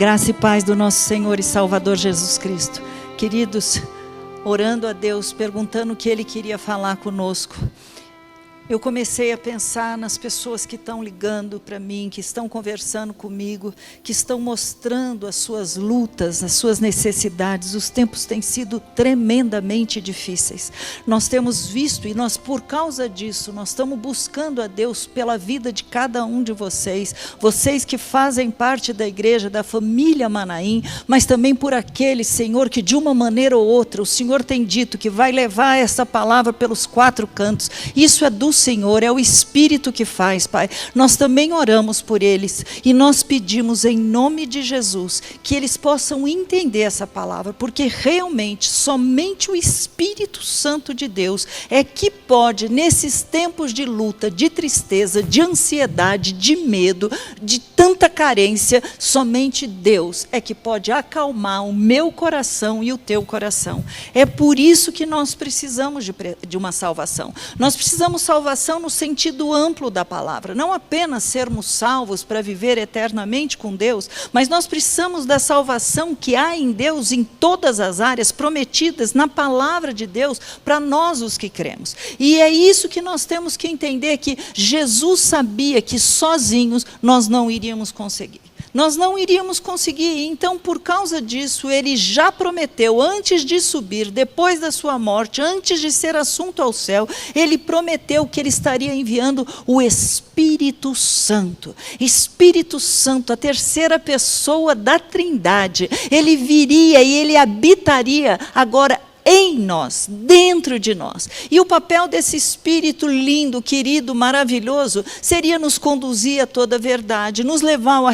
Graça e paz do nosso Senhor e Salvador Jesus Cristo. Queridos, orando a Deus, perguntando o que Ele queria falar conosco, eu comecei a pensar nas pessoas que estão ligando para mim, que estão conversando comigo, que estão mostrando as suas lutas, as suas necessidades. Os tempos têm sido tremendamente difíceis. Nós temos visto, e nós, por causa disso, nós estamos buscando a Deus pela vida de cada um de vocês. Vocês que fazem parte da igreja, da família Manaim, mas também por aquele, Senhor, que de uma maneira ou outra, o Senhor tem dito que vai levar essa palavra pelos 4 cantos. Isso é do Senhor, é o Espírito que faz, Pai. Nós também oramos por eles e nós pedimos em nome de Jesus que eles possam entender essa palavra, porque realmente somente o Espírito Santo de Deus é que pode, nesses tempos de luta, de tristeza, de ansiedade, de medo, de tanta carência, somente Deus é que pode acalmar o meu coração e o teu coração. É por isso que nós precisamos de uma salvação. Nós precisamos salvação no sentido amplo da palavra, não apenas sermos salvos para viver eternamente com Deus, mas nós precisamos da salvação que há em Deus em todas as áreas prometidas na palavra de Deus para nós os que cremos. E é isso que nós temos que entender, que Jesus sabia que sozinhos nós não iríamos conseguir. Nós não iríamos conseguir, então por causa disso Ele já prometeu, antes de subir, depois da sua morte, antes de ser assunto ao céu, Ele prometeu que Ele estaria enviando o Espírito Santo. Espírito Santo, a terceira pessoa da Trindade. Ele viria e Ele habitaria agora em nós, dentro de nós. E o papel desse Espírito lindo, querido, maravilhoso, seria nos conduzir a toda a verdade, nos levar ao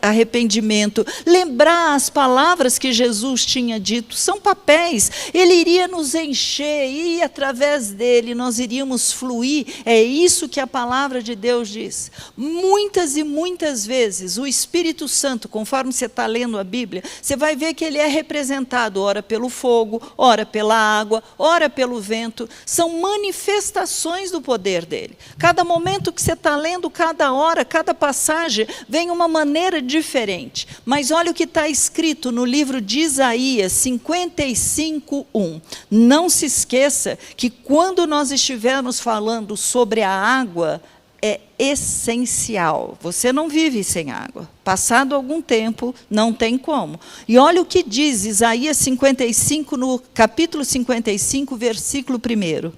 arrependimento, lembrar as palavras que Jesus tinha dito, são papéis. Ele iria nos encher e através dele nós iríamos fluir. É isso que a palavra de Deus diz. Muitas e muitas vezes o Espírito Santo, conforme você está lendo a Bíblia, você vai ver que ele é representado ora pelo fogo, ora pela água, ora pelo vento. São manifestações do poder dele. Cada momento que você está lendo, cada hora, cada passagem, vem uma maneira diferente. Mas olha o que está escrito no livro de Isaías 55:1. Não se esqueça que quando nós estivermos falando sobre a água, é essencial. Você não vive sem água. Passado algum tempo, não tem como. E olha o que diz Isaías 55, no capítulo 55, versículo 1.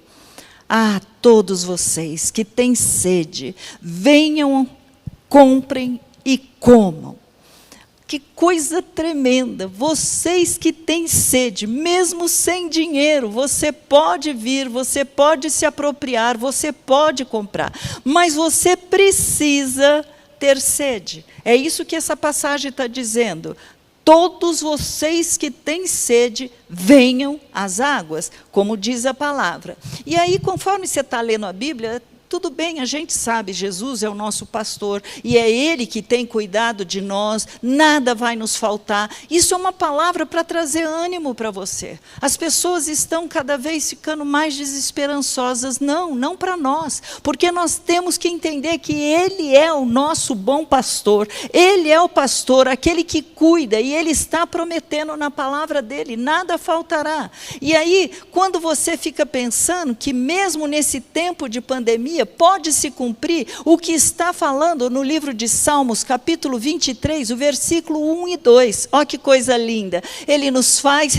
Ah, todos vocês que têm sede, venham, comprem e comam. Que coisa tremenda, vocês que têm sede, mesmo sem dinheiro, você pode vir, você pode se apropriar, você pode comprar, mas você precisa ter sede. É isso que essa passagem está dizendo. Todos vocês que têm sede, venham às águas, como diz a palavra. E aí, conforme você está lendo a Bíblia, tudo bem, a gente sabe, Jesus é o nosso pastor, e é Ele que tem cuidado de nós, nada vai nos faltar. Isso é uma palavra para trazer ânimo para você. As pessoas estão cada vez ficando mais desesperançosas. Não para nós, porque nós temos que entender que Ele é o nosso bom pastor, Ele é o pastor, aquele que cuida, e Ele está prometendo na palavra dEle, nada faltará. E aí, quando você fica pensando que mesmo nesse tempo de pandemia, pode se cumprir o que está falando no livro de Salmos, capítulo 23, o versículo 1 e 2. Olha que coisa linda. Ele nos faz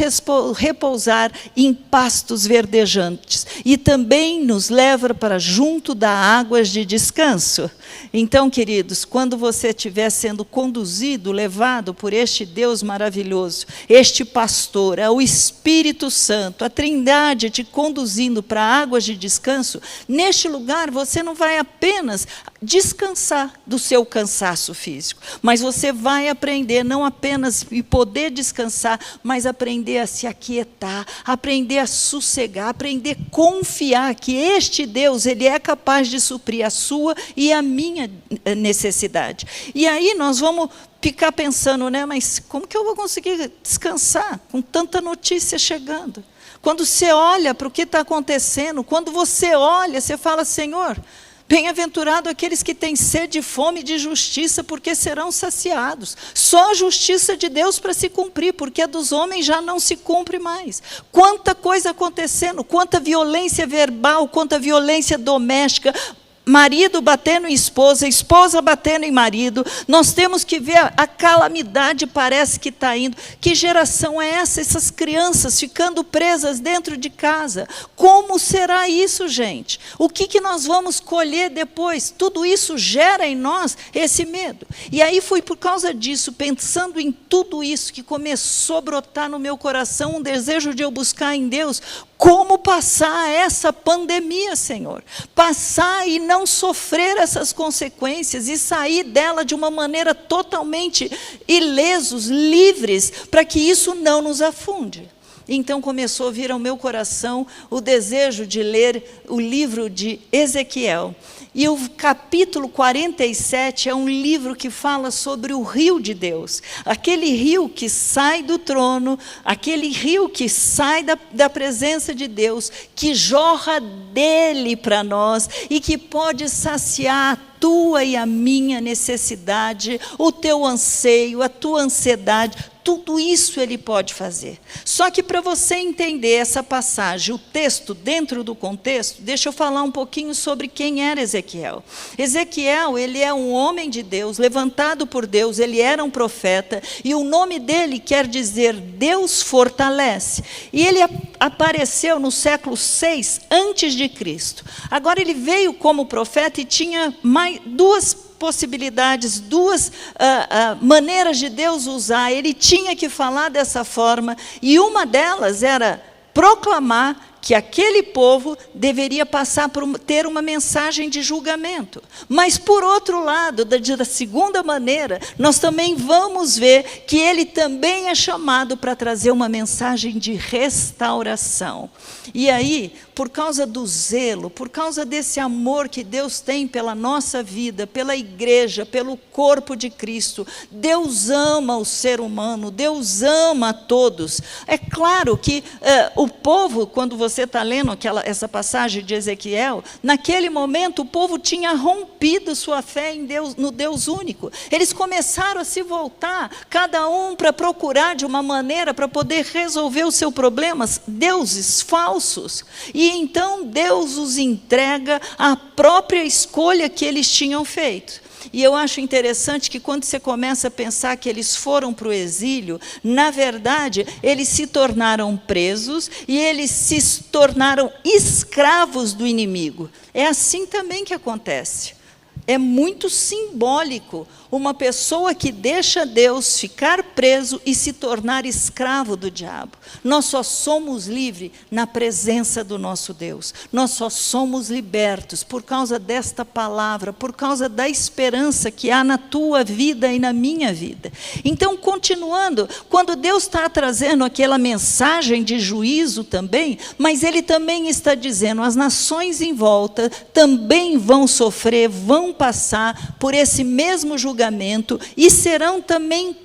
repousar em pastos verdejantes e também nos leva para junto das águas de descanso. Então, queridos, quando você estiver sendo conduzido, levado por este Deus maravilhoso, este pastor, é o Espírito Santo, a Trindade te conduzindo para águas de descanso, neste lugar você não vai apenas descansar do seu cansaço físico, mas você vai aprender não apenas e poder descansar, mas aprender a se aquietar, aprender a sossegar, aprender a confiar que este Deus, Ele é capaz de suprir a sua e a minha necessidade. E aí nós vamos ficar pensando, né, mas como que eu vou conseguir descansar com tanta notícia chegando? Quando você olha para o que está acontecendo, quando você olha, você fala, Senhor, Bem-aventurado aqueles que têm sede e fome de justiça, porque serão saciados. Só a justiça de Deus para se cumprir, porque a dos homens já não se cumpre mais. Quanta coisa acontecendo, quanta violência verbal, quanta violência doméstica, marido batendo em esposa, esposa batendo em marido. Nós temos que ver a calamidade, parece que está indo. Que geração é essa? Essas crianças ficando presas dentro de casa. Como será isso, gente? O que nós vamos colher depois? Tudo isso gera em nós esse medo. E aí foi por causa disso, pensando em tudo isso, que começou a brotar no meu coração um desejo de eu buscar em Deus como passar essa pandemia, Senhor. Passar e não sofrer essas consequências e sair dela de uma maneira totalmente ilesos, livres, para que isso não nos afunde. Então começou a vir ao meu coração o desejo de ler o livro de Ezequiel. E o capítulo 47 é um livro que fala sobre o rio de Deus. Aquele rio que sai do trono, aquele rio que sai da presença de Deus, que jorra dele para nós e que pode saciar a tua e a minha necessidade, o teu anseio, a tua ansiedade. Tudo isso ele pode fazer. Só que para você entender essa passagem, o texto dentro do contexto, deixa eu falar um pouquinho sobre quem era Ezequiel. Ezequiel, ele é um homem de Deus, levantado por Deus, ele era um profeta, e o nome dele quer dizer Deus fortalece. E ele apareceu no século 6 antes de Cristo. Agora ele veio como profeta e tinha mais duas possibilidades, duas maneiras de Deus usar. Ele tinha que falar dessa forma, e uma delas era proclamar que aquele povo deveria passar por ter uma mensagem de julgamento. Mas, por outro lado, da segunda maneira, nós também vamos ver que ele também é chamado para trazer uma mensagem de restauração. E aí, por causa do zelo, por causa desse amor que Deus tem pela nossa vida, pela igreja, pelo corpo de Cristo, Deus ama o ser humano, Deus ama a todos. É claro que o povo, quando você está lendo essa passagem de Ezequiel, naquele momento o povo tinha rompido sua fé em Deus, no Deus único. Eles começaram a se voltar, cada um para procurar de uma maneira para poder resolver os seus problemas, deuses falsos. E então Deus os entrega à própria escolha que eles tinham feito. E eu acho interessante que quando você começa a pensar que eles foram para o exílio, na verdade, eles se tornaram presos e eles se tornaram escravos do inimigo. É assim também que acontece. É muito simbólico uma pessoa que deixa Deus ficar preso e se tornar escravo do diabo. Nós só somos livres na presença do nosso Deus. Nós só somos libertos por causa desta palavra, por causa da esperança que há na tua vida e na minha vida. Então, continuando, quando Deus está trazendo aquela mensagem de juízo também, mas Ele também está dizendo, as nações em volta também vão sofrer, vão passar por esse mesmo julgamento e serão também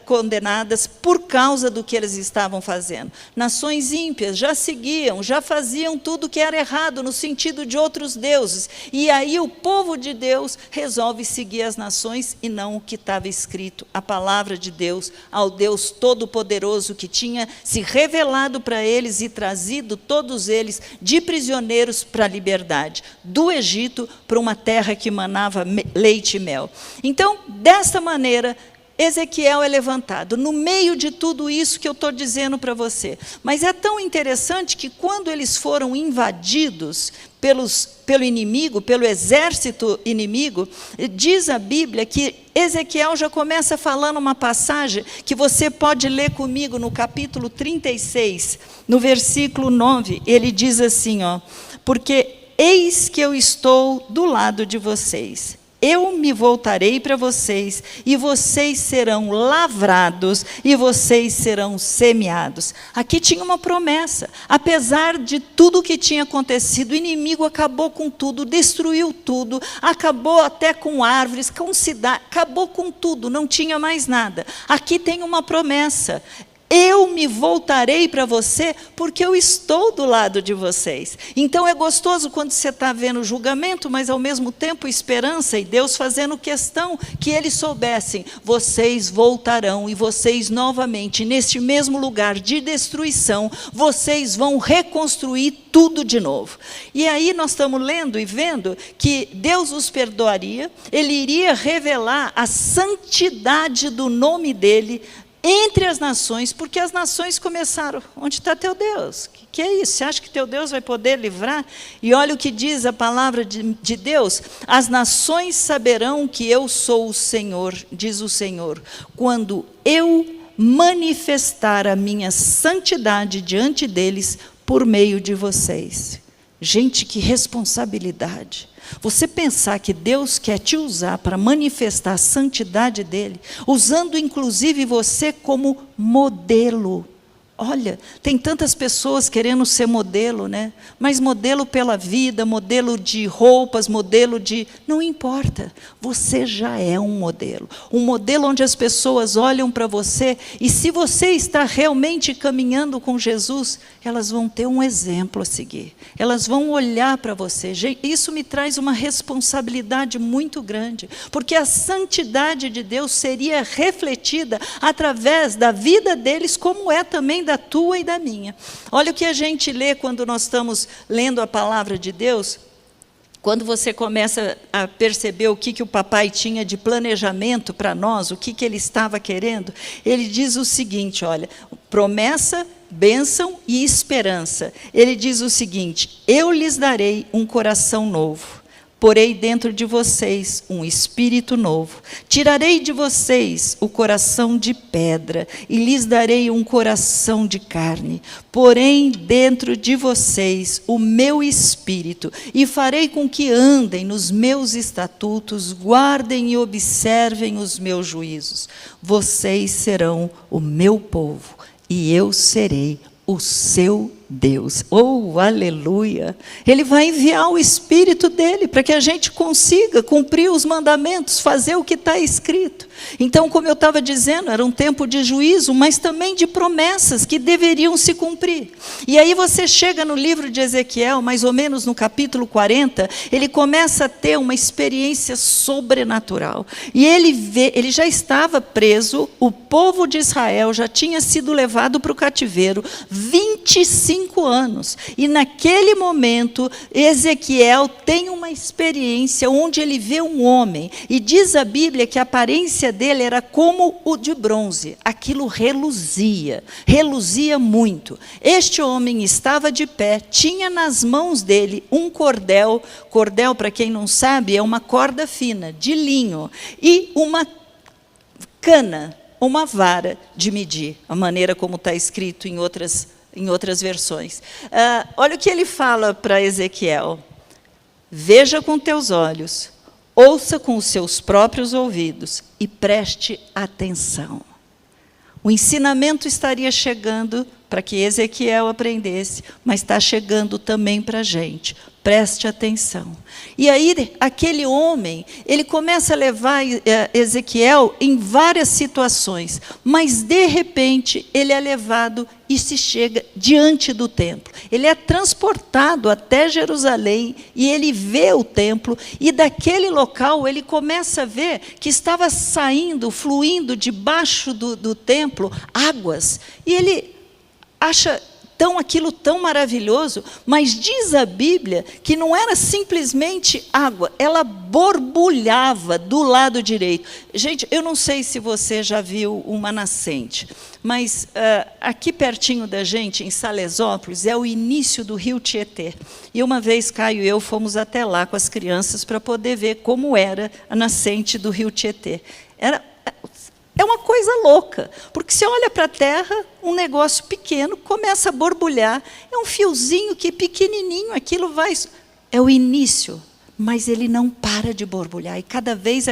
condenadas por causa do que eles estavam fazendo. Nações ímpias já seguiam, já faziam tudo que era errado no sentido de outros deuses. E aí o povo de Deus resolve seguir as nações e não o que estava escrito, a palavra de Deus, ao Deus Todo-Poderoso que tinha se revelado para eles e trazido todos eles de prisioneiros para a liberdade, do Egito para uma terra que manava leite e mel. Então, desta maneira, Ezequiel é levantado, no meio de tudo isso que eu estou dizendo para você. Mas é tão interessante que quando eles foram invadidos pelo inimigo, pelo exército inimigo, diz a Bíblia que Ezequiel já começa falando uma passagem que você pode ler comigo no capítulo 36, no versículo 9, ele diz assim, porque eis que eu estou do lado de vocês. Eu me voltarei para vocês, e vocês serão lavrados, e vocês serão semeados. Aqui tinha uma promessa. Apesar de tudo o que tinha acontecido, o inimigo acabou com tudo, destruiu tudo, acabou até com árvores, com cidade, acabou com tudo, não tinha mais nada. Aqui tem uma promessa. eu me voltarei para você, porque eu estou do lado de vocês. Então é gostoso quando você está vendo o julgamento, mas ao mesmo tempo esperança, e Deus fazendo questão que eles soubessem, vocês voltarão, e vocês novamente, neste mesmo lugar de destruição, vocês vão reconstruir tudo de novo. E aí nós estamos lendo e vendo que Deus os perdoaria, Ele iria revelar a santidade do nome dele entre as nações, porque as nações começaram, onde está teu Deus? Que é isso? Você acha que teu Deus vai poder livrar? E olha o que diz a palavra de Deus, as nações saberão que eu sou o Senhor, diz o Senhor, quando eu manifestar a minha santidade diante deles, por meio de vocês. Gente, que responsabilidade. Você pensar que Deus quer te usar para manifestar a santidade dele, usando inclusive você como modelo. Olha, tem tantas pessoas querendo ser modelo, né? Mas modelo pela vida, modelo de roupas, modelo de... Não importa, você já é um modelo. Um modelo onde as pessoas olham para você e se você está realmente caminhando com Jesus, elas vão ter um exemplo a seguir. Elas vão olhar para você. Isso me traz uma responsabilidade muito grande, porque a santidade de Deus seria refletida através da vida deles, como é também da tua e da minha. Olha o que a gente lê quando nós estamos lendo a palavra de Deus, quando você começa a perceber o que o papai tinha de planejamento para nós, o que ele estava querendo, ele diz o seguinte, olha, promessa, bênção e esperança. Ele diz o seguinte, eu lhes darei um coração novo. Porei dentro de vocês um espírito novo. Tirarei de vocês o coração de pedra e lhes darei um coração de carne. Porém dentro de vocês o meu espírito e farei com que andem nos meus estatutos, guardem e observem os meus juízos. Vocês serão o meu povo e eu serei o seu Deus. Oh, aleluia! Ele vai enviar o Espírito dele para que a gente consiga cumprir os mandamentos, fazer o que está escrito. Então, como eu estava dizendo, era um tempo de juízo, mas também de promessas que deveriam se cumprir. E aí você chega no livro de Ezequiel, mais ou menos no capítulo 40, ele começa a ter uma experiência sobrenatural. E ele já estava preso, o povo de Israel já tinha sido levado para o cativeiro, 25 anos. E naquele momento, Ezequiel tem uma experiência onde ele vê um homem. E diz a Bíblia que a aparência dele era como o de bronze. Aquilo reluzia muito. Este homem estava de pé, tinha nas mãos dele um cordel. Cordel, para quem não sabe, é uma corda fina, de linho. E uma cana, uma vara de medir. A maneira como está escrito em outras versões. Olha o que ele fala para Ezequiel. Veja com teus olhos, ouça com os seus próprios ouvidos e preste atenção. O ensinamento estaria chegando para que Ezequiel aprendesse, mas está chegando também para a gente. Preste atenção. E aí, aquele homem, ele começa a levar Ezequiel em várias situações, mas, de repente, ele é levado e se chega diante do templo. Ele é transportado até Jerusalém e ele vê o templo, e daquele local ele começa a ver que estava saindo, fluindo debaixo do templo, águas. E ele acha aquilo tão maravilhoso, mas diz a Bíblia que não era simplesmente água, ela borbulhava do lado direito. Gente, eu não sei se você já viu uma nascente, mas aqui pertinho da gente, em Salesópolis, é o início do rio Tietê. E uma vez Caio e eu fomos até lá com as crianças para poder ver como era a nascente do rio Tietê. É uma coisa louca, porque você olha para a terra, um negócio pequeno, começa a borbulhar, é um fiozinho que pequenininho, aquilo vai... É o início, mas ele não para de borbulhar, e cada vez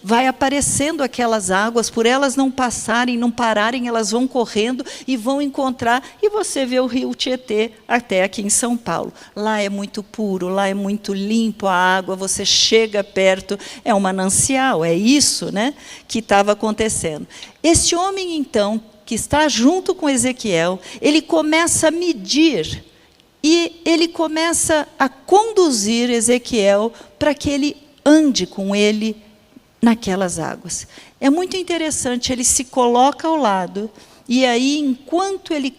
vai aparecendo aquelas águas, por elas não passarem, não pararem, elas vão correndo e vão encontrar, e você vê o rio Tietê até aqui em São Paulo. Lá é muito puro, lá é muito limpo a água, você chega perto, é um manancial, é isso, né, que estava acontecendo. Esse homem, então, que está junto com Ezequiel, ele começa a medir e ele começa a conduzir Ezequiel para que ele ande com ele naquelas águas. É muito interessante, ele se coloca ao lado, e aí, enquanto eles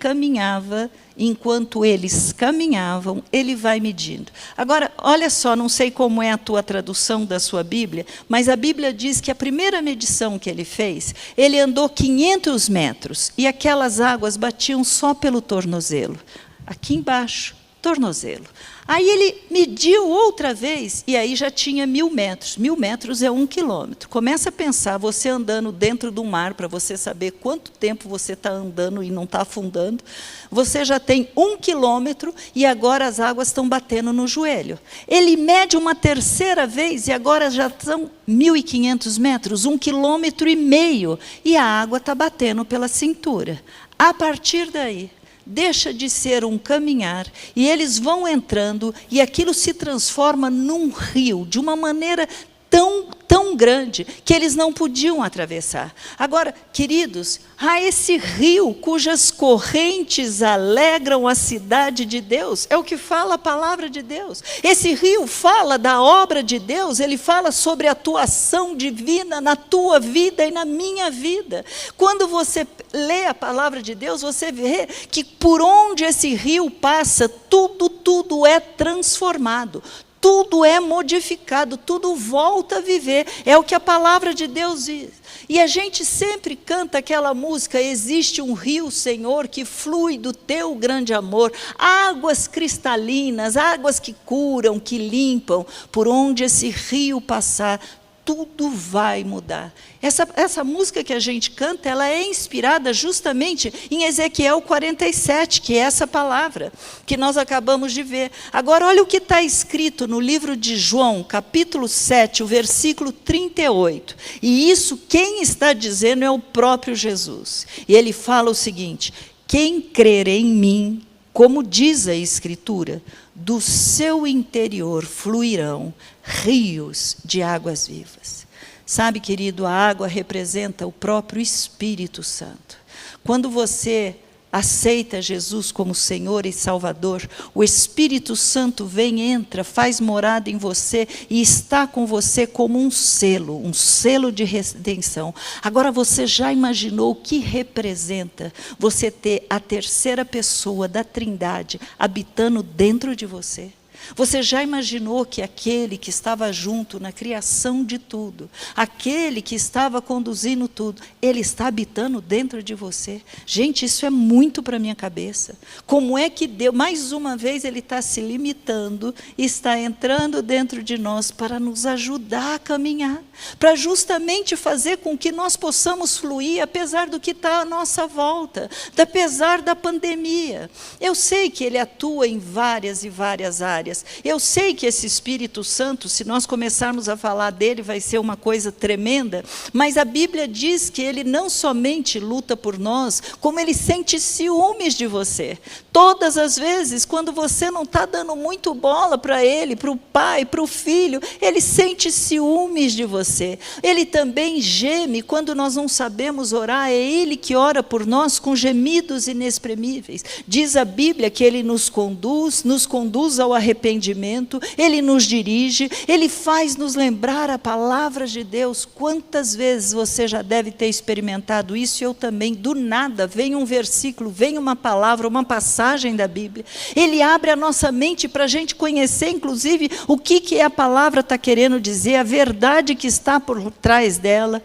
caminhavam, ele vai medindo. Agora, olha só, não sei como é a tua tradução da sua Bíblia, mas a Bíblia diz que a primeira medição que ele fez, ele andou 500 metros, e aquelas águas batiam só pelo tornozelo. Aqui embaixo, tornozelo. Aí ele mediu outra vez, e aí já tinha 1.000 metros. 1.000 metros é 1 quilômetro. Começa a pensar, você andando dentro do mar, para você saber quanto tempo você está andando e não está afundando. Você já tem 1 quilômetro, e agora as águas estão batendo no joelho. Ele mede uma terceira vez, e agora já são 1.500 metros, 1,5 quilômetro, e a água está batendo pela cintura. A partir daí, deixa de ser um caminhar, e eles vão entrando, e aquilo se transforma num rio, de uma maneira tão grande, que eles não podiam atravessar. Agora, queridos, há esse rio cujas correntes alegram a cidade de Deus, é o que fala a palavra de Deus. Esse rio fala da obra de Deus, ele fala sobre a atuação divina na tua vida e na minha vida. Quando você lê a palavra de Deus, você vê que por onde esse rio passa, tudo é transformado. Tudo é modificado, tudo volta a viver. É o que a palavra de Deus diz. E a gente sempre canta aquela música, existe um rio, Senhor, que flui do teu grande amor. Águas cristalinas, águas que curam, que limpam. Por onde esse rio passar, tudo vai mudar. Essa música que a gente canta, ela é inspirada justamente em Ezequiel 47, que é essa palavra que nós acabamos de ver. Agora, olha o que está escrito no livro de João, capítulo 7, o versículo 38. E isso, quem está dizendo é o próprio Jesus. E ele fala o seguinte, quem crer em mim, como diz a Escritura, do seu interior fluirão rios de águas vivas. Sabe, querido, a água representa o próprio Espírito Santo. Quando você aceita Jesus como Senhor e Salvador, o Espírito Santo vem, entra, faz morada em você e está com você como um selo de redenção. Agora, você já imaginou o que representa você ter a terceira pessoa da Trindade habitando dentro de você? Você já imaginou que aquele que estava junto na criação de tudo, aquele que estava conduzindo tudo, ele está habitando dentro de você? Gente, isso é muito para a minha cabeça. Como é que Deus, mais uma vez, ele está se limitando, está entrando dentro de nós para nos ajudar a caminhar, para justamente fazer com que nós possamos fluir, apesar do que está à nossa volta, apesar da pandemia. Eu sei que ele atua em várias e várias áreas. Eu sei que esse Espírito Santo, se nós começarmos a falar dele, vai ser uma coisa tremenda, mas a Bíblia diz que ele não somente luta por nós, como ele sente ciúmes de você. Todas as vezes, quando você não está dando muito bola para ele, para o pai, para o filho, ele sente ciúmes de você. Ele também geme quando nós não sabemos orar, é ele que ora por nós com gemidos inexprimíveis. Diz a Bíblia que ele nos conduz ao arrependimento, ele nos dirige, ele faz nos lembrar a palavra de Deus. Quantas vezes você já deve ter experimentado isso? Eu também, do nada, vem um versículo, vem uma palavra, uma passagem da Bíblia, ele abre a nossa mente para a gente conhecer, inclusive, o que a palavra está querendo dizer, a verdade que está por trás dela.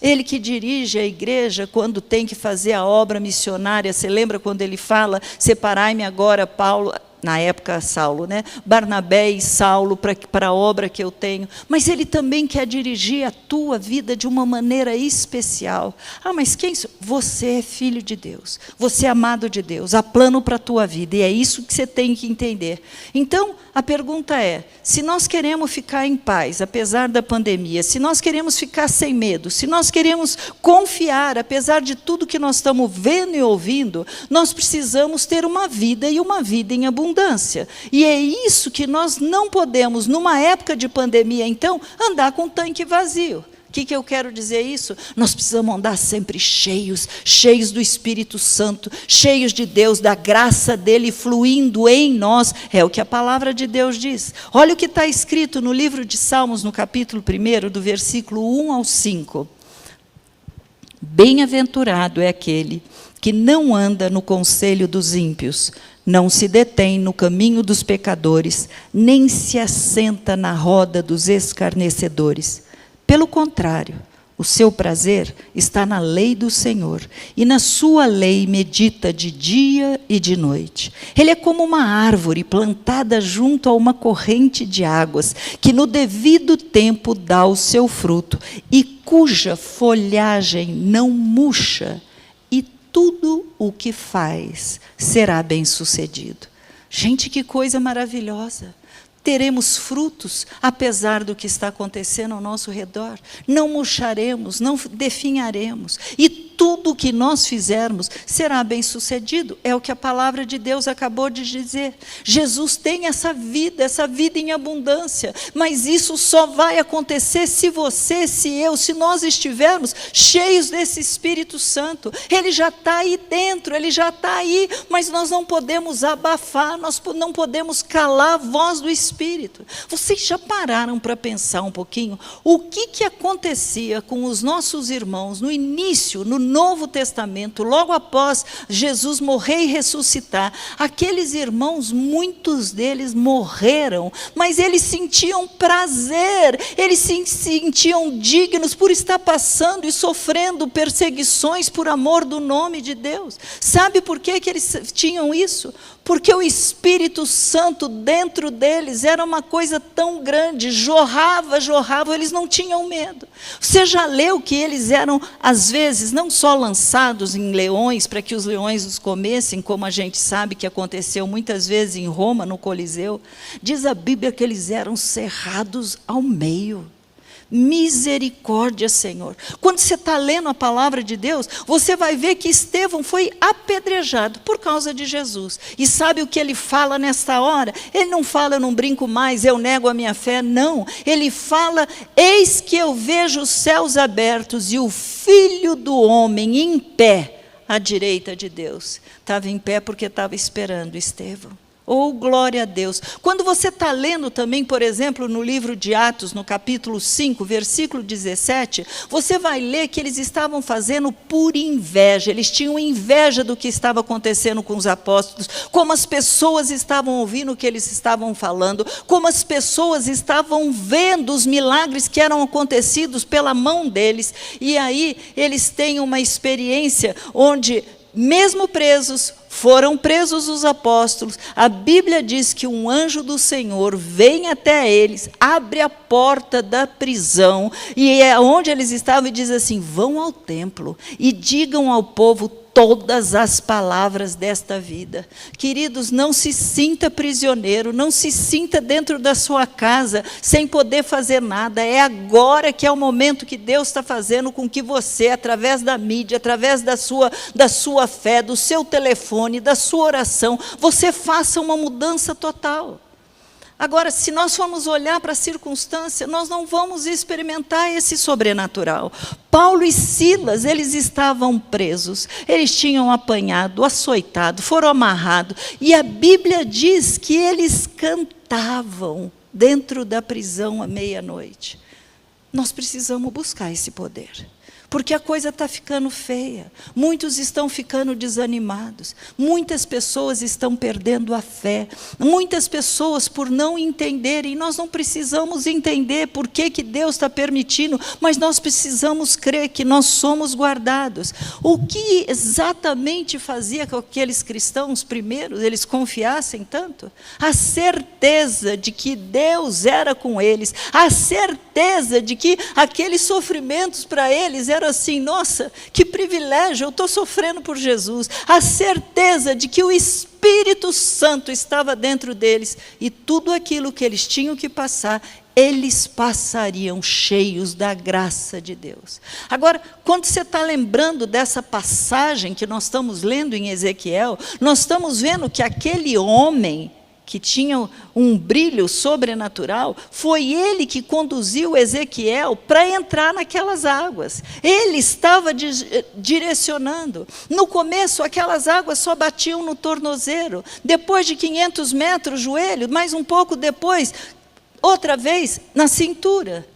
Ele que dirige a igreja quando tem que fazer a obra missionária. Você lembra quando ele fala, separai-me agora, Paulo, na época Saulo, né? Barnabé e Saulo para a obra que eu tenho. Mas ele também quer dirigir a tua vida de uma maneira especial. Ah, mas quem? Você é filho de Deus, você é amado de Deus, há plano para a tua vida, e é isso que você tem que entender. Então, a pergunta é, se nós queremos ficar em paz, apesar da pandemia, se nós queremos ficar sem medo, se nós queremos confiar, apesar de tudo que nós estamos vendo e ouvindo, nós precisamos ter uma vida, e uma vida em abundância. E é isso que nós não podemos, numa época de pandemia, então, andar com o tanque vazio. O que eu quero dizer isso? Nós precisamos andar sempre cheios, cheios do Espírito Santo, cheios de Deus, da graça dele fluindo em nós. É o que a palavra de Deus diz. Olha o que está escrito no livro de Salmos, no capítulo 1, do versículo 1 ao 5. Bem-aventurado é aquele que não anda no conselho dos ímpios, não se detém no caminho dos pecadores, nem se assenta na roda dos escarnecedores. Pelo contrário, o seu prazer está na lei do Senhor, e na sua lei medita de dia e de noite. Ele é como uma árvore plantada junto a uma corrente de águas, que no devido tempo dá o seu fruto, e cuja folhagem não murcha, e tudo o que faz será bem-sucedido. Gente, que coisa maravilhosa! Teremos frutos, apesar do que está acontecendo ao nosso redor. Não murcharemos, não definharemos. E tudo o que nós fizermos será bem sucedido. É o que a palavra de Deus acabou de dizer. Jesus tem essa vida em abundância. Mas isso só vai acontecer se você, se eu, se nós estivermos cheios desse Espírito Santo. Ele já está aí dentro, ele já está aí. Mas nós não podemos abafar, nós não podemos calar a voz do Espírito. Vocês já pararam para pensar um pouquinho o que acontecia com os nossos irmãos no início, no Novo Testamento, logo após Jesus morrer e ressuscitar? Aqueles irmãos, muitos deles morreram, mas eles sentiam prazer, eles se sentiam dignos por estar passando e sofrendo perseguições por amor do nome de Deus. Sabe por que eles tinham isso? Porque o Espírito Santo dentro deles era uma coisa tão grande, jorrava, eles não tinham medo. Você já leu que eles eram, às vezes, não só lançados em leões, para que os leões os comessem, como a gente sabe que aconteceu muitas vezes em Roma, no Coliseu. Diz a Bíblia que eles eram cerrados ao meio. Misericórdia, Senhor. Quando você está lendo a palavra de Deus, você vai ver que Estevão foi apedrejado por causa de Jesus. E sabe o que ele fala nesta hora? Ele não fala, eu não brinco mais, eu nego a minha fé, não. Ele fala, eis que eu vejo os céus abertos e o Filho do Homem em pé à direita de Deus. Estava em pé porque estava esperando Estevão. Oh, glória a Deus. Quando você está lendo também, por exemplo, no livro de Atos, no capítulo 5, versículo 17, você vai ler que eles estavam fazendo por inveja, eles tinham inveja do que estava acontecendo com os apóstolos, como as pessoas estavam ouvindo o que eles estavam falando, como as pessoas estavam vendo os milagres que eram acontecidos pela mão deles, e aí eles têm uma experiência onde, mesmo presos, foram presos os apóstolos, a Bíblia diz que um anjo do Senhor vem até eles, abre a porta da prisão, e é onde eles estavam, e diz assim, vão ao templo e digam ao povo todas as palavras desta vida. Queridos, não se sinta prisioneiro, não se sinta dentro da sua casa, sem poder fazer nada. É agora que é o momento que Deus está fazendo com que você, através da mídia, através da sua fé, do seu telefone, da sua oração, você faça uma mudança total. Agora, se nós formos olhar para a circunstância, nós não vamos experimentar esse sobrenatural. Paulo e Silas, eles estavam presos, eles tinham apanhado, açoitado, foram amarrados, e a Bíblia diz que eles cantavam dentro da prisão à meia-noite. Nós precisamos buscar esse poder. Porque a coisa está ficando feia, muitos estão ficando desanimados, muitas pessoas estão perdendo a fé, muitas pessoas por não entenderem, nós não precisamos entender por que Deus está permitindo, mas nós precisamos crer que nós somos guardados. O que exatamente fazia com que aqueles cristãos primeiros, eles confiassem tanto? A certeza de que Deus era com eles, a certeza de que aqueles sofrimentos para eles eram assim, nossa, que privilégio, eu estou sofrendo por Jesus. A certeza de que o Espírito Santo estava dentro deles e tudo aquilo que eles tinham que passar, eles passariam cheios da graça de Deus. Agora, quando você está lembrando dessa passagem que nós estamos lendo em Ezequiel, nós estamos vendo que aquele homem, que tinha um brilho sobrenatural, foi ele que conduziu Ezequiel para entrar naquelas águas. Ele estava direcionando. No começo, aquelas águas só batiam no tornozelo. Depois de 500 metros, joelho. Mais um pouco depois, outra vez, na cintura.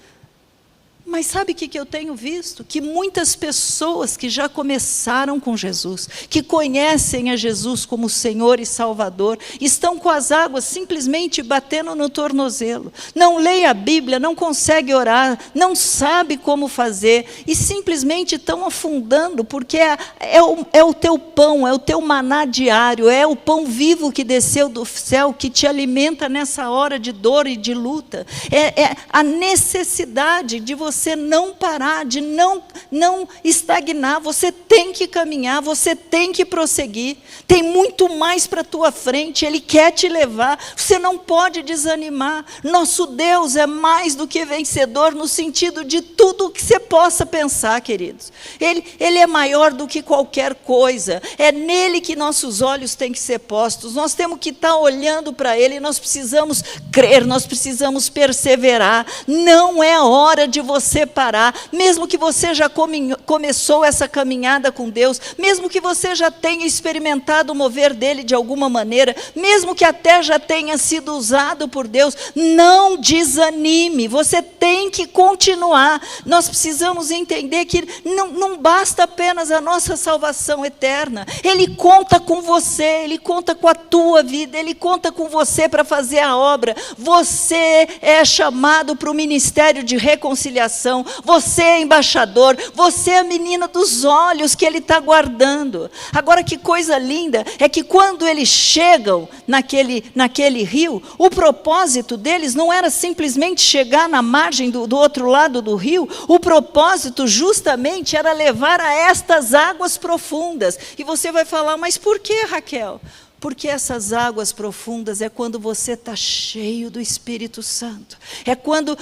Mas sabe o que eu tenho visto? Que muitas pessoas que já começaram com Jesus, que conhecem a Jesus como Senhor e Salvador, estão com as águas simplesmente batendo no tornozelo. Não lê a Bíblia, não consegue orar, não sabe como fazer, e simplesmente estão afundando, porque é o teu pão, é o teu maná diário, é o pão vivo que desceu do céu, que te alimenta nessa hora de dor e de luta. É a necessidade de você não parar, de não estagnar. Você tem que caminhar, você tem que prosseguir. Tem muito mais para a tua frente, Ele quer te levar. Você não pode desanimar. Nosso Deus é mais do que vencedor no sentido de tudo o que você possa pensar, queridos. Ele é maior do que qualquer coisa. É nele que nossos olhos têm que ser postos. Nós temos que estar olhando para Ele, nós precisamos crer, nós precisamos perseverar. Não é hora de você parar, mesmo que você já começou essa caminhada com Deus, mesmo que você já tenha experimentado o mover dEle de alguma maneira, mesmo que até já tenha sido usado por Deus, não desanime, você tem que continuar. Nós precisamos entender que não basta apenas a nossa salvação eterna, Ele conta com você, Ele conta com a tua vida, Ele conta com você para fazer a obra. Você é chamado para o ministério de reconciliação, você é embaixador, você é a menina dos olhos que Ele está guardando. Agora, que coisa linda, é que quando eles chegam naquele rio, o propósito deles não era simplesmente chegar na margem do outro lado do rio, o propósito justamente era levar a estas águas profundas. E você vai falar, mas por que, Raquel? Porque essas águas profundas é quando você está cheio do Espírito Santo, é quando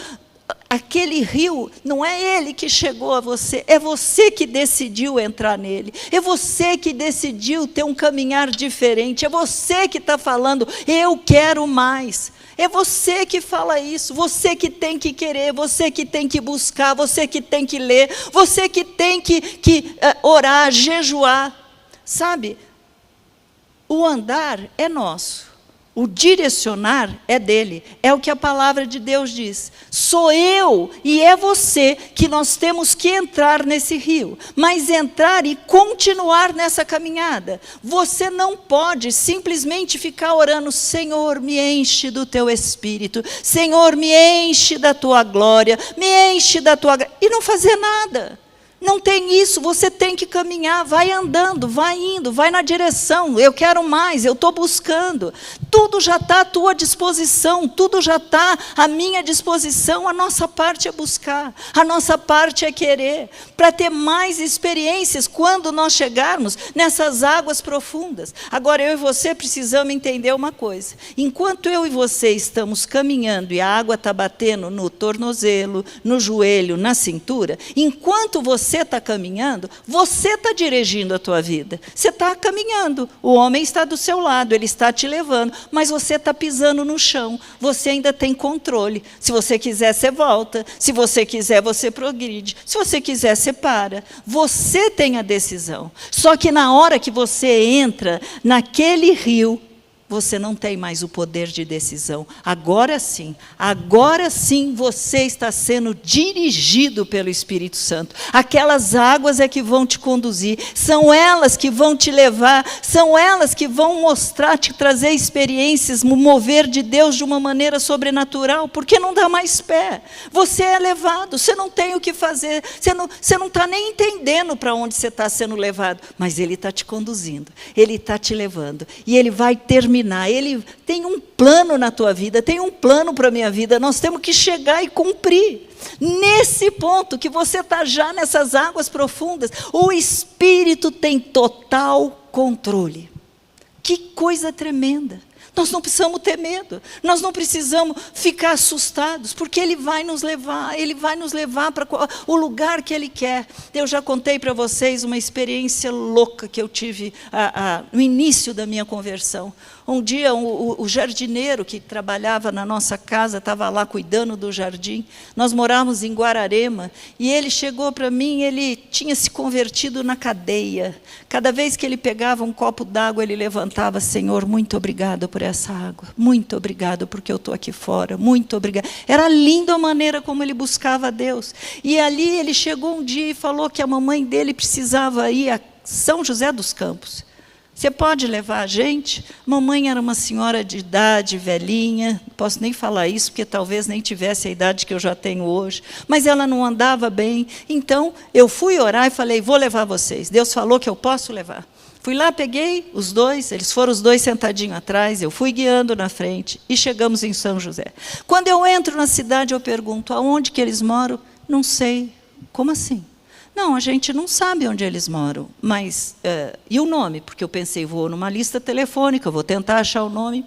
aquele rio, não é ele que chegou a você, é você que decidiu entrar nele, é você que decidiu ter um caminhar diferente, é você que está falando, eu quero mais. É você que fala isso, você que tem que querer, você que tem que buscar, você que tem que ler, você que tem que orar, jejuar. Sabe, o andar é nosso. O direcionar é dele, é o que a palavra de Deus diz. Sou eu e é você que nós temos que entrar nesse rio, mas entrar e continuar nessa caminhada. Você não pode simplesmente ficar orando, Senhor, me enche do teu Espírito, Senhor, me enche da tua glória, me enche da tua graça, e não fazer nada. Não tem isso, você tem que caminhar, vai andando, vai indo, vai na direção, eu quero mais, eu estou buscando. Tudo já está à tua disposição, tudo já está à minha disposição, a nossa parte é buscar, a nossa parte é querer, para ter mais experiências quando nós chegarmos nessas águas profundas. Agora, eu e você precisamos entender uma coisa, enquanto eu e você estamos caminhando e a água está batendo no tornozelo, no joelho, na cintura, enquanto você está caminhando, você está dirigindo a tua vida. Você está caminhando, o homem está do seu lado, ele está te levando, mas você está pisando no chão, você ainda tem controle. Se você quiser, você volta. Se você quiser, você progride. Se você quiser, você para. Você tem a decisão. Só que na hora que você entra naquele rio, você não tem mais o poder de decisão. Agora sim você está sendo dirigido pelo Espírito Santo. Aquelas águas é que vão te conduzir, são elas que vão te levar, são elas que vão mostrar, te trazer experiências, o mover de Deus de uma maneira sobrenatural, porque não dá mais pé. Você é levado, você não tem o que fazer, você não está nem entendendo para onde você está sendo levado, mas Ele está te conduzindo, Ele está te levando, e Ele vai terminar. Ele tem um plano na tua vida, tem um plano para a minha vida, nós temos que chegar e cumprir. Nesse ponto que você está já nessas águas profundas, o Espírito tem total controle. Que coisa tremenda! Nós não precisamos ter medo, nós não precisamos ficar assustados, porque Ele vai nos levar para o lugar que Ele quer. Eu já contei para vocês uma experiência louca que eu tive no início da minha conversão. Um dia, o jardineiro que trabalhava na nossa casa, estava lá cuidando do jardim. Nós morávamos em Guararema, e ele chegou para mim, ele tinha se convertido na cadeia. Cada vez que ele pegava um copo d'água, ele levantava: Senhor, muito obrigado por essa água. Muito obrigado porque eu estou aqui fora. Muito obrigado. Era linda a maneira como ele buscava a Deus. E ali ele chegou um dia e falou que a mamãe dele precisava ir a São José dos Campos. Você pode levar a gente? Mamãe era uma senhora de idade, velhinha, não posso nem falar isso, porque talvez nem tivesse a idade que eu já tenho hoje, mas ela não andava bem. Então, eu fui orar e falei: vou levar vocês. Deus falou que eu posso levar. Fui lá, peguei os dois, eles foram os dois sentadinhos atrás, eu fui guiando na frente, e chegamos em São José. Quando eu entro na cidade, eu pergunto: aonde que eles moram? Não sei. Como assim? Não, a gente não sabe onde eles moram, mas... e o nome? Porque eu pensei, vou numa lista telefônica, vou tentar achar o nome.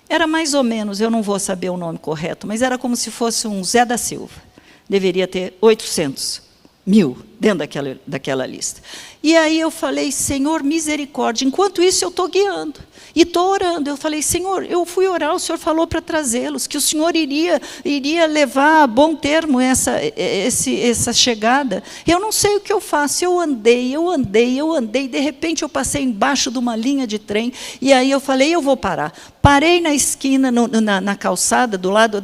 Era mais ou menos, eu não vou saber o nome correto, mas era como se fosse um Zé da Silva. Deveria ter 800 mil dentro daquela lista. E aí eu falei: Senhor, misericórdia. Enquanto isso, eu estou guiando. E estou orando. Eu falei: Senhor, eu fui orar, o Senhor falou para trazê-los, que o Senhor iria levar a bom termo essa chegada. Eu não sei o que eu faço. Eu andei, de repente eu passei embaixo de uma linha de trem, e aí eu falei: eu vou parar. Parei na esquina, na calçada, do lado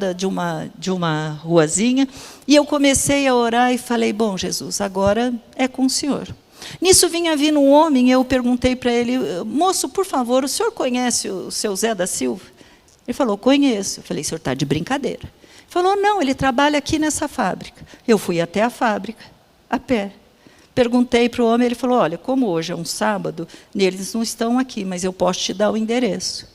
de uma ruazinha, e eu comecei a orar e falei: bom, Jesus, agora é com o Senhor. Nisso vinha vindo um homem, eu perguntei para ele: moço, por favor, o senhor conhece o seu Zé da Silva? Ele falou: conheço. Eu falei: o senhor está de brincadeira. Ele falou: não, ele trabalha aqui nessa fábrica. Eu fui até a fábrica, a pé. Perguntei para o homem, ele falou: olha, como hoje é um sábado, eles não estão aqui, mas eu posso te dar o endereço.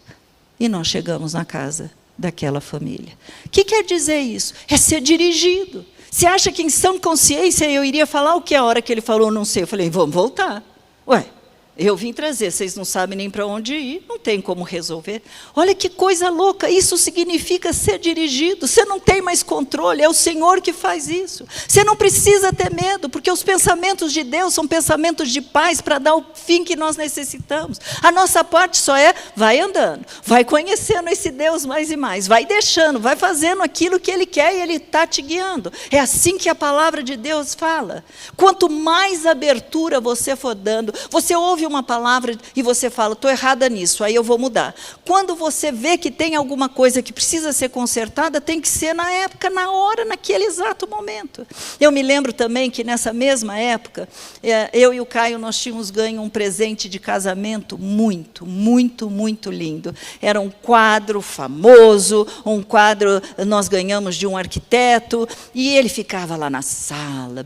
E nós chegamos na casa daquela família. O que quer dizer isso? É ser dirigido. Você acha que em sã consciência eu iria falar o que a hora que ele falou, não sei? Eu falei: vamos voltar. Ué, eu vim trazer, vocês não sabem nem para onde ir, não tem como resolver. Olha que coisa louca, isso significa ser dirigido. Você não tem mais controle, é o Senhor que faz isso. Você não precisa ter medo, porque os pensamentos de Deus são pensamentos de paz para dar o fim que nós necessitamos. A nossa parte só é: vai andando, vai conhecendo esse Deus mais e mais, vai deixando, vai fazendo aquilo que Ele quer e Ele está te guiando. É assim que a palavra de Deus fala. Quanto mais abertura você for dando, você ouve uma palavra e você fala: estou errada nisso, aí eu vou mudar. Quando você vê que tem alguma coisa que precisa ser consertada, tem que ser na época, na hora, naquele exato momento. Eu me lembro também que nessa mesma época, eu e o Caio, nós tínhamos ganho um presente de casamento muito, muito, muito lindo. Era um quadro famoso, um quadro nós ganhamos de um arquiteto, e ele ficava lá na sala,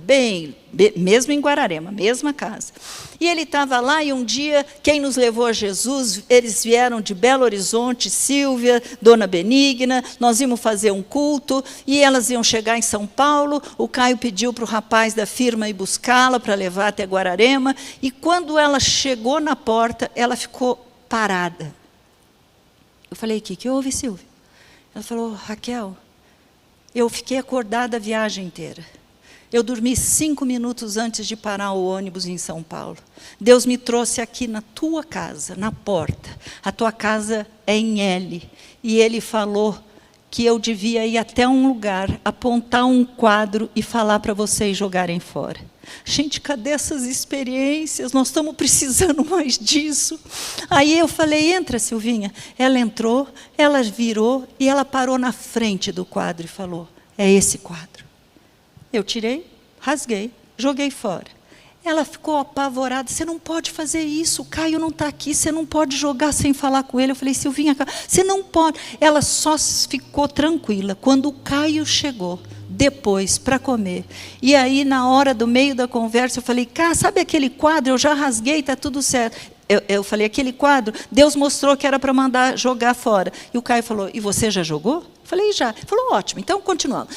mesmo em Guararema, mesma casa. E ele estava lá, e um dia, quem nos levou a Jesus, eles vieram de Belo Horizonte, Silvia, Dona Benigna, nós íamos fazer um culto, e elas iam chegar em São Paulo. O Caio pediu para o rapaz da firma ir buscá-la, para levar até Guararema, e quando ela chegou na porta, ela ficou parada. Eu falei: o que houve, Silvia? Ela falou: Raquel, eu fiquei acordada a viagem inteira. Eu dormi 5 minutos antes de parar o ônibus em São Paulo. Deus me trouxe aqui na tua casa, na porta. A tua casa é em L. E Ele falou que eu devia ir até um lugar, apontar um quadro e falar para vocês jogarem fora. Gente, cadê essas experiências? Nós estamos precisando mais disso. Aí eu falei: entra, Silvinha. Ela entrou, ela virou e ela parou na frente do quadro e falou: é esse quadro. Eu tirei, rasguei, joguei fora. Ela ficou apavorada: você não pode fazer isso, o Caio não está aqui, você não pode jogar sem falar com ele. Eu falei: Silvinha, você não pode. Ela só ficou tranquila quando o Caio chegou, depois, para comer. E aí, na hora do meio da conversa, eu falei: Cá, sabe aquele quadro? Eu já rasguei, está tudo certo. Eu falei: aquele quadro, Deus mostrou que era para mandar jogar fora. E o Caio falou: e você já jogou? Eu falei: já. Ele falou: ótimo, então continuamos.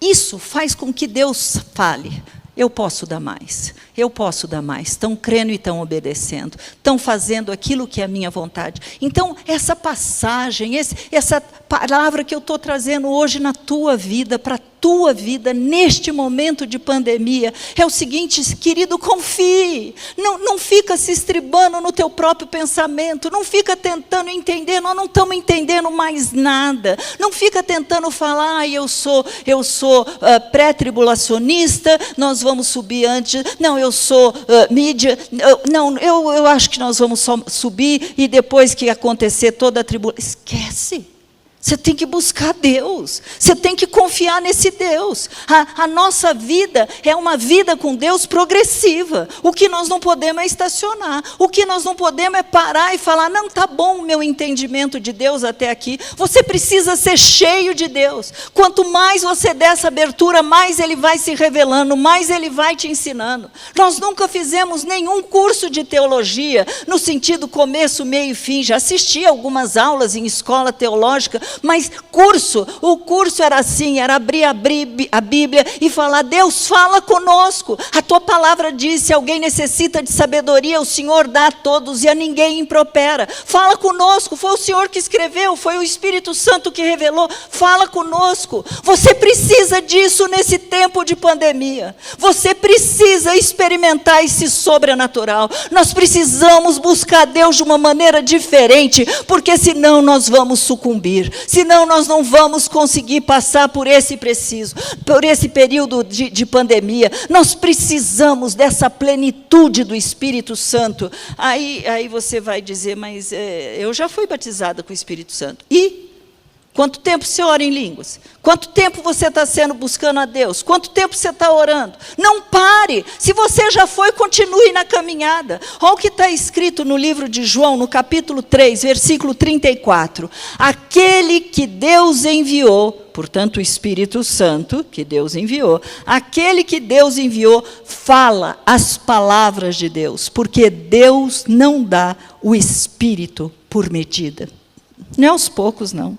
Isso faz com que Deus fale. eu posso dar mais, eu posso dar mais. Estão crendo e estão obedecendo, estão fazendo aquilo que é a minha vontade. Então, essa passagem, essa palavra que eu estou trazendo hoje na tua vida, para a tua vida, neste momento de pandemia, é o seguinte, querido, confie. Não fica se estribando no teu próprio pensamento, não fica tentando entender, nós não estamos entendendo mais nada. Não fica tentando falar, eu sou pré-tribulacionista, nós vamos subir antes, não, eu sou mídia, não, eu acho que nós vamos só subir e depois que acontecer toda a tribulação, esquece. Você tem que buscar Deus, você tem que confiar nesse Deus. A nossa vida é uma vida com Deus progressiva. O que nós não podemos é estacionar, o que nós não podemos é parar e falar, não, tá bom o meu entendimento de Deus até aqui. Você precisa ser cheio de Deus. Quanto mais você der essa abertura, mais Ele vai se revelando, mais Ele vai te ensinando. Nós nunca fizemos nenhum curso de teologia, no sentido começo, meio e fim. Já assisti algumas aulas em escola teológica, mas o curso era assim, era abrir a Bíblia e falar, Deus fala conosco, a tua palavra diz, se alguém necessita de sabedoria, o Senhor dá a todos e a ninguém impropera, fala conosco, foi o Senhor que escreveu, foi o Espírito Santo que revelou, fala conosco. Você precisa disso nesse tempo de pandemia, você precisa experimentar esse sobrenatural, nós precisamos buscar Deus de uma maneira diferente, porque senão nós vamos sucumbir, senão nós não vamos conseguir passar por esse período de pandemia. Nós precisamos dessa plenitude do Espírito Santo. Aí você vai dizer, mas eu já fui batizada com o Espírito Santo. E? Quanto tempo você ora em línguas? Quanto tempo você está buscando a Deus? Quanto tempo você está orando? Não pare. Se você já foi, continue na caminhada. Olha o que está escrito no livro de João, no capítulo 3, versículo 34. Aquele que Deus enviou, portanto o Espírito Santo que Deus enviou, aquele que Deus enviou fala as palavras de Deus, porque Deus não dá o Espírito por medida. Não é aos poucos, não.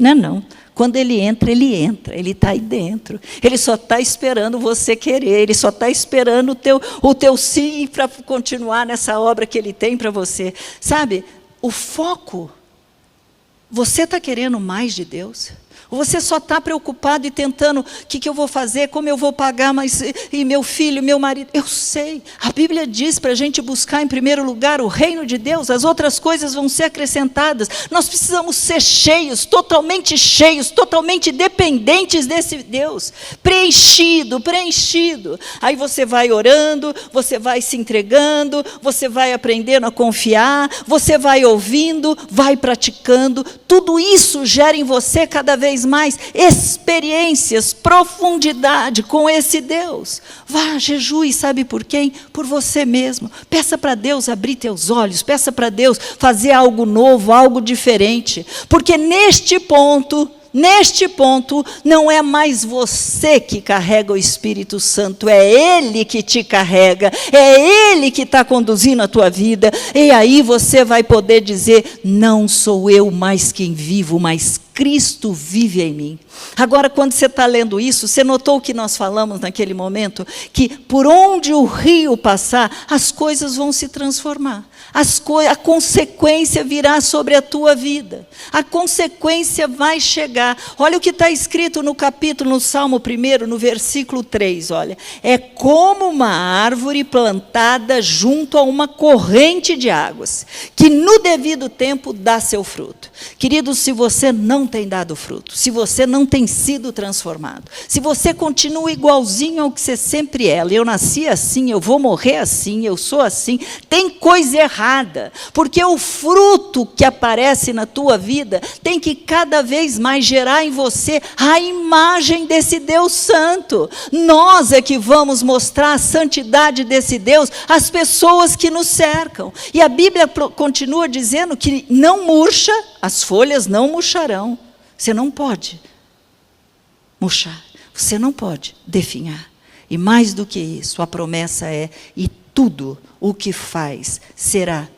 Não. Quando Ele entra, Ele está aí dentro. Ele só está esperando você querer, Ele só está esperando o teu sim para continuar nessa obra que Ele tem para você. Sabe, o foco, você está querendo mais de Deus? Ou você só está preocupado e tentando, o que eu vou fazer, como eu vou pagar, e meu filho, meu marido? Eu sei, a Bíblia diz para a gente buscar em primeiro lugar o reino de Deus, as outras coisas vão ser acrescentadas. Nós precisamos ser cheios, totalmente dependentes desse Deus, preenchido. Aí você vai orando, você vai se entregando, você vai aprendendo a confiar, você vai ouvindo, vai praticando, tudo isso gera em você cada vez mais experiências, profundidade com esse Deus. Vá, jejue, sabe por quem? Por você mesmo. Peça para Deus abrir teus olhos, peça para Deus fazer algo novo, algo diferente, porque neste ponto, não é mais você que carrega o Espírito Santo, é Ele que te carrega, é Ele que está conduzindo a tua vida, e aí você vai poder dizer, não sou eu mais quem vivo, mas Cristo vive em mim. Agora, quando você está lendo isso, você notou o que nós falamos naquele momento? Que por onde o rio passar, as coisas vão se transformar. A consequência virá sobre a tua vida. A consequência vai chegar. Olha o que está escrito no capítulo, no Salmo 1, no versículo 3. Olha, é como uma árvore plantada junto a uma corrente de águas, que no devido tempo dá seu fruto. Queridos, se você não tem dado fruto, se você não tem sido transformado, se você continua igualzinho ao que você sempre é, eu nasci assim, eu vou morrer assim, eu sou assim, tem coisa errada, porque o fruto que aparece na tua vida tem que cada vez mais gerar em você a imagem desse Deus santo. Nós é que vamos mostrar a santidade desse Deus às pessoas que nos cercam. E a Bíblia continua dizendo que não murcha, as folhas não murcharão. Você não pode murchar, você não pode definhar. E mais do que isso, a promessa é, e tudo o que faz será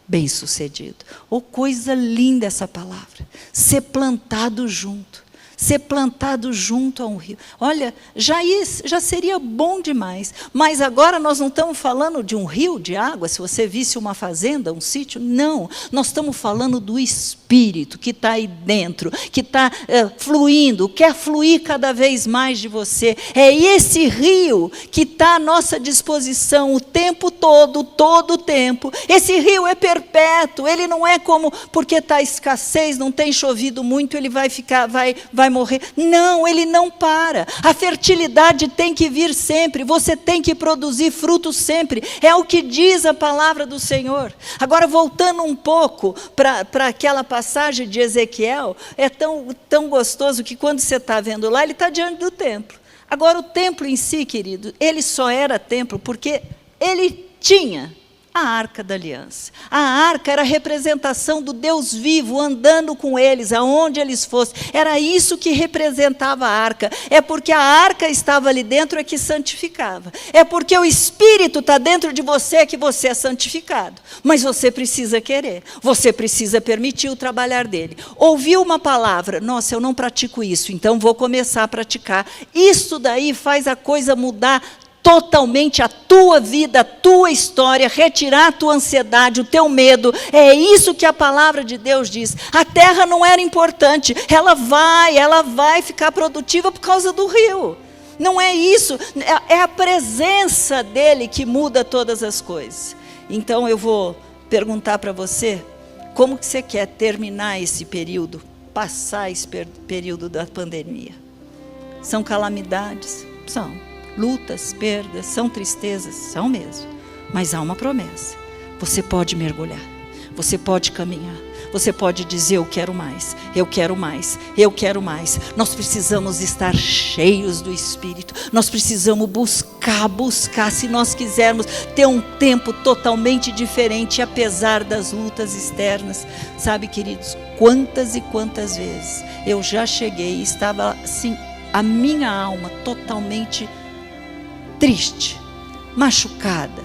bem-sucedido. Oh, coisa linda essa palavra, ser plantado junto, ser plantado junto a um rio. Olha, já seria bom demais. Mas agora nós não estamos falando de um rio de água, se você visse uma fazenda, um sítio. Não, nós estamos falando do Espírito que está aí dentro, que está fluindo, quer fluir cada vez mais de você. É esse rio que está à nossa disposição o tempo todo o tempo. Esse rio é perpétuo, ele não é como porque está escassez, não tem chovido muito, ele vai ficar, vai morrer. Não, ele não para. A fertilidade tem que vir sempre, você tem que produzir frutos sempre. É o que diz a palavra do Senhor. Agora, voltando um pouco para aquela passagem de Ezequiel, é tão gostoso que quando você está vendo lá, ele está diante do templo. Agora, o templo em si, querido, ele só era templo porque ele tinha a Arca da Aliança. A arca era a representação do Deus vivo, andando com eles, aonde eles fossem. Era isso que representava a arca. É porque a arca estava ali dentro é que santificava. É porque o Espírito está dentro de você que você é santificado. Mas você precisa querer. Você precisa permitir o trabalhar dele. Ouviu uma palavra, nossa, eu não pratico isso, então vou começar a praticar. Isso daí faz a coisa mudar totalmente a tua vida, a tua história, retirar a tua ansiedade, o teu medo. É isso que a palavra de Deus diz. A terra não era importante, ela vai ficar produtiva por causa do rio. Não é isso, é a presença dele que muda todas as coisas. Então eu vou perguntar para você, como que você quer terminar esse período, passar esse período da pandemia? São calamidades? São. Lutas, perdas, são tristezas, são mesmo. Mas há uma promessa. Você pode mergulhar, você pode caminhar, você pode dizer: eu quero mais, eu quero mais, eu quero mais. Nós precisamos estar cheios do Espírito. Nós precisamos buscar, se nós quisermos ter um tempo totalmente diferente, apesar das lutas externas. Sabe, queridos, quantas e quantas vezes eu já cheguei e estava assim, a minha alma totalmente triste, machucada,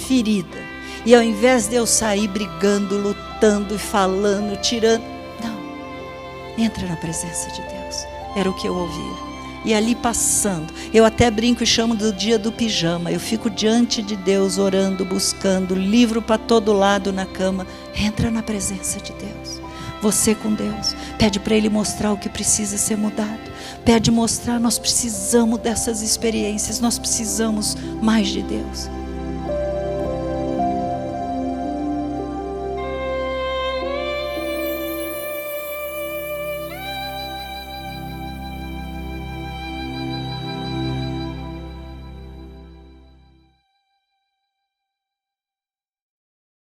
ferida. E ao invés de eu sair brigando, lutando e falando, tirando, não, entra na presença de Deus. Era o que eu ouvia. E ali passando, eu até brinco e chamo do dia do pijama. Eu fico diante de Deus, orando, buscando, livro para todo lado na cama. Entra na presença de Deus. Você com Deus, pede para Ele mostrar o que precisa ser mudado. Pede mostrar, nós precisamos dessas experiências, nós precisamos mais de Deus.